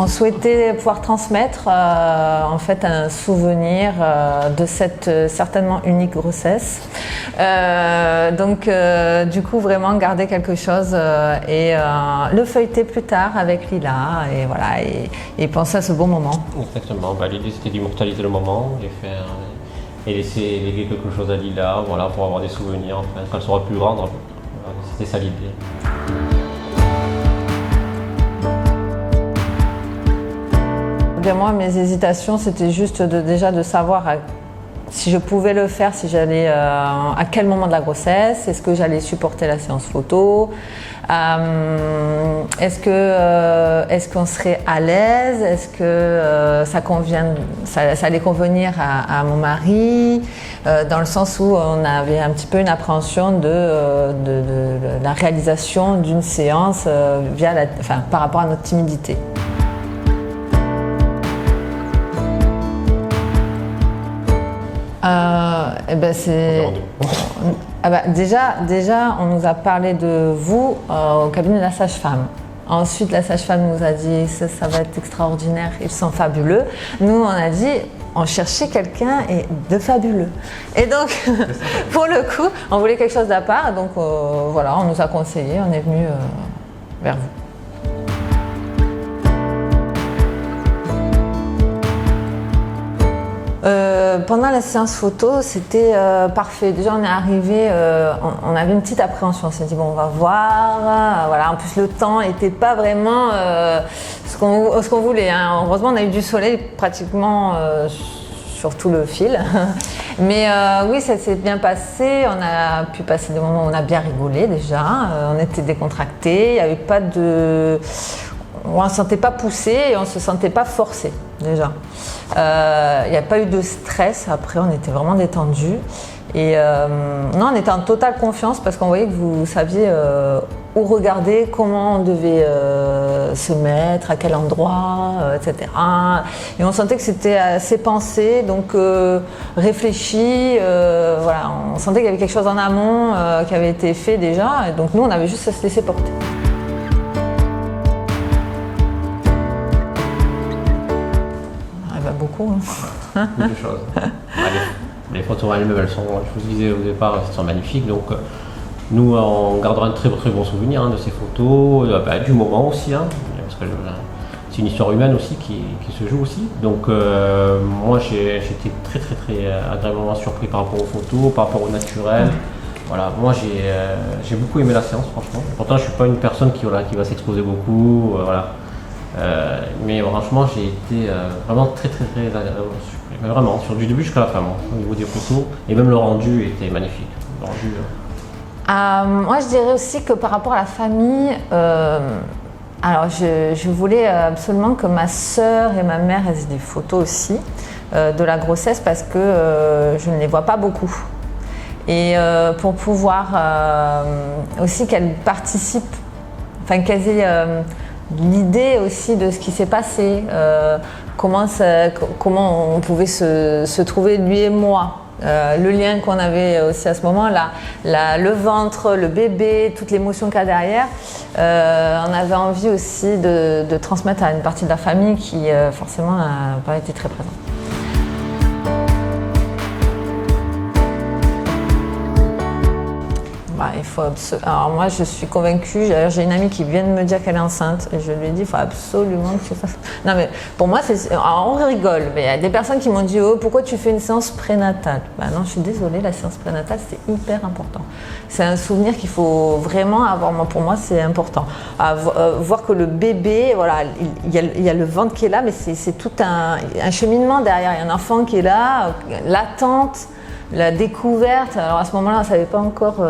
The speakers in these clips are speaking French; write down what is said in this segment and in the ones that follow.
On souhaitait pouvoir transmettre en fait un souvenir de cette certainement unique grossesse. Du coup vraiment garder quelque chose et le feuilleter plus tard avec Lila et voilà et penser à ce bon moment. Exactement, l'idée c'était d'immortaliser le moment et laisser léguer quelque chose à Lila, voilà, pour avoir des souvenirs, enfin, quand elle sera plus grande, voilà, c'était ça l'idée. Bien, moi, mes hésitations, c'était juste déjà de savoir si je pouvais le faire, si j'allais à quel moment de la grossesse, est-ce que j'allais supporter la séance photo, est-ce qu'on serait à l'aise, est-ce que ça allait convenir à mon mari, dans le sens où on avait un petit peu une appréhension de la réalisation d'une séance par rapport à notre timidité. Déjà, on nous a parlé de vous au cabinet de la sage-femme. Ensuite, la sage-femme nous a dit ça va être extraordinaire, ils sont fabuleux. Nous, on a dit on cherchait quelqu'un de fabuleux. Et donc, pour le coup, on voulait quelque chose d'à part. Donc voilà, on nous a conseillé, on est venu vers vous. Pendant la séance photo, c'était parfait. Déjà, on est arrivé, on avait une petite appréhension. On s'est dit, bon, on va voir. Voilà. En plus, le temps n'était pas vraiment ce qu'on voulait. Hein. Heureusement, on a eu du soleil pratiquement sur tout le fil. Mais oui, ça s'est bien passé. On a pu passer des moments où on a bien rigolé déjà. On était décontractés. Il n'y avait pas de... On ne se sentait pas poussé et on ne se sentait pas forcé déjà. Il n'y a pas eu de stress, après on était vraiment détendus. Et non, on était en totale confiance parce qu'on voyait que vous saviez où regarder, comment on devait se mettre, à quel endroit, etc. Et on sentait que c'était assez pensé, donc réfléchi. Voilà, on sentait qu'il y avait quelque chose en amont qui avait été fait déjà. Et donc nous, on avait juste à se laisser porter. Beaucoup. Beaucoup de choses. Les photos elles-mêmes, je vous disais au départ, elles sont magnifiques. Donc, nous, on gardera un très très bon souvenir de ces photos, du moment aussi, parce que c'est une histoire humaine aussi qui se joue aussi. Donc, moi, j'étais très très très agréablement surpris par rapport aux photos, par rapport au naturel. Voilà, moi, j'ai beaucoup aimé la séance, franchement. Pourtant, je suis pas une personne qui va s'exposer beaucoup, voilà. Mais franchement, j'ai été vraiment très surpris, vraiment, du début jusqu'à la fin, au niveau des photos, et même le rendu était magnifique. Moi, je dirais aussi que par rapport à la famille, alors je voulais absolument que ma sœur et ma mère aient des photos aussi de la grossesse parce que je ne les vois pas beaucoup. Et pour pouvoir aussi qu'elles participent, enfin qu'elles aient l'idée aussi de ce qui s'est passé, comment on pouvait se trouver lui et moi, le lien qu'on avait aussi à ce moment-là, le ventre, le bébé, toute l'émotion qu'il y a derrière. On avait envie aussi de transmettre à une partie de la famille qui forcément n'a pas été très présente. Alors moi je suis convaincue, j'ai une amie qui vient de me dire qu'elle est enceinte et je lui ai dit il faut absolument que tu fasses. Non mais pour moi on rigole, mais il y a des personnes qui m'ont dit oh pourquoi tu fais une séance prénatale. Non je suis désolée, la séance prénatale c'est hyper important. C'est un souvenir qu'il faut vraiment avoir, pour moi c'est important. Voir que le bébé, voilà, il y a le ventre qui est là mais c'est tout un cheminement derrière, il y a un enfant qui est là, l'attente, la découverte. Alors à ce moment-là on ne savait pas encore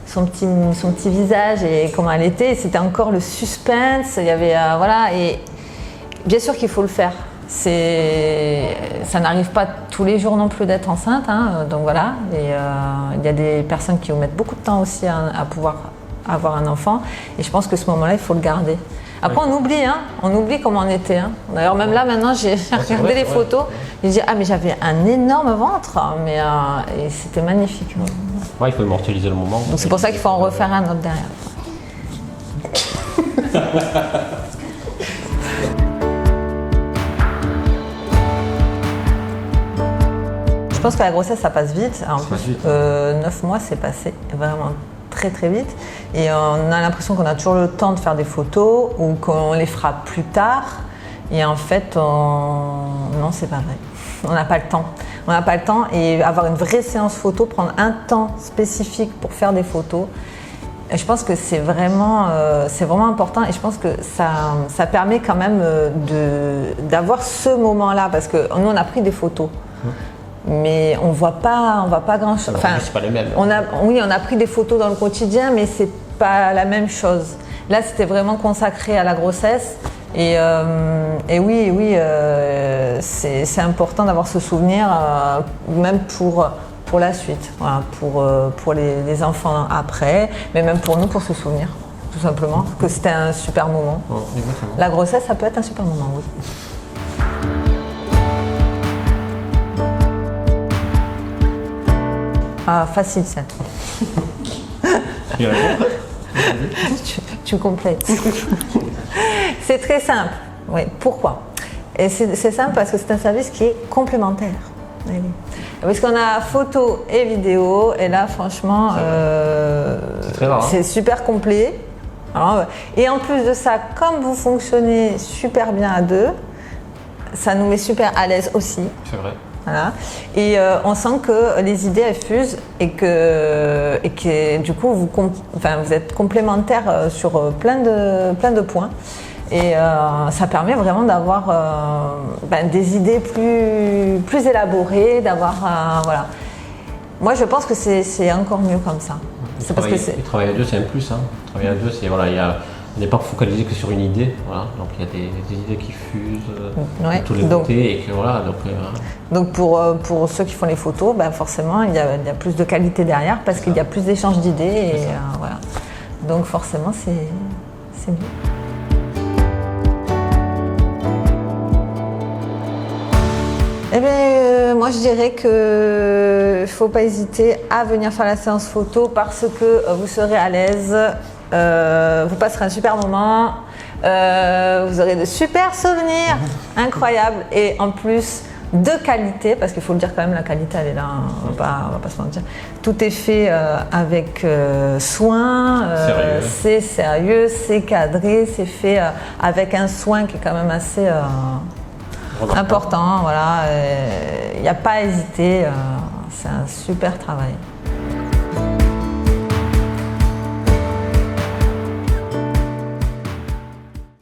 son petit visage et comment elle était, c'était encore le suspense, il y avait voilà, et bien sûr qu'il faut le faire. Ça n'arrive pas tous les jours non plus d'être enceinte, donc voilà, et il y a des personnes qui mettent beaucoup de temps aussi à pouvoir avoir un enfant, et je pense que ce moment-là il faut le garder. Après on oublie comment on était. D'ailleurs même là maintenant j'ai regardé les photos, j'ai dit mais j'avais un énorme ventre, et c'était magnifique. Ouais, il faut immortaliser le moment. Donc c'est pour ça qu'il faut en refaire un autre derrière. pense que la grossesse, ça passe vite. En Ça plus, passe vite. 9 mois, c'est passé vraiment très très vite. Et on a l'impression qu'on a toujours le temps de faire des photos ou qu'on les fera plus tard. Et en fait, non, c'est pas vrai. On n'a pas le temps. On n'a pas le temps. Et avoir une vraie séance photo, prendre un temps spécifique pour faire des photos, je pense que c'est vraiment important. Et je pense que ça permet quand même d'avoir ce moment-là. Parce que nous, on a pris des photos. Mais on voit pas grand-chose. Enfin, c'est pas les mêmes. on a pris des photos dans le quotidien, mais c'est pas la même chose. Là, c'était vraiment consacré à la grossesse. Et oui, c'est important d'avoir ce souvenir, même pour la suite, voilà, pour les enfants après, mais même pour nous, pour se souvenir, tout simplement, que c'était un super moment. Exactement. La grossesse, ça peut être un super moment, oui. Ah, facile ça. Tu réponds Tu complètes. C'est très simple. Oui, pourquoi? Et c'est simple parce que c'est un service qui est complémentaire. Oui. Parce qu'on a photo et vidéo, et là, franchement, c'est très rare, hein. c'est super complet. Alors, et en plus de ça, comme vous fonctionnez super bien à deux, ça nous met super à l'aise aussi. C'est vrai. Voilà. Et on sent que les idées elles fusent et que du coup vous êtes complémentaires sur plein de points. Et ça permet vraiment d'avoir des idées plus élaborées, d'avoir voilà. Moi je pense que c'est encore mieux comme ça. C'est parce que Et travailler à deux, c'est un plus. Hein. Travailler à deux, c'est voilà, on n'est pas focalisé que sur une idée, voilà. Donc il y a des idées qui fusent ouais. de tous les côtés et que voilà. Donc pour ceux qui font les photos, forcément il y a plus de qualité derrière parce qu'il y a plus d'échanges d'idées et voilà. Donc forcément c'est mieux. Eh bien, moi je dirais qu'il ne faut pas hésiter à venir faire la séance photo parce que vous serez à l'aise, vous passerez un super moment, vous aurez de super souvenirs incroyables et en plus de qualité, parce qu'il faut le dire quand même, la qualité elle est là, on va pas se mentir. Tout est fait avec soin, c'est sérieux, c'est cadré, c'est fait avec un soin qui est quand même assez important, voilà. Il n'y a pas à hésiter, c'est un super travail.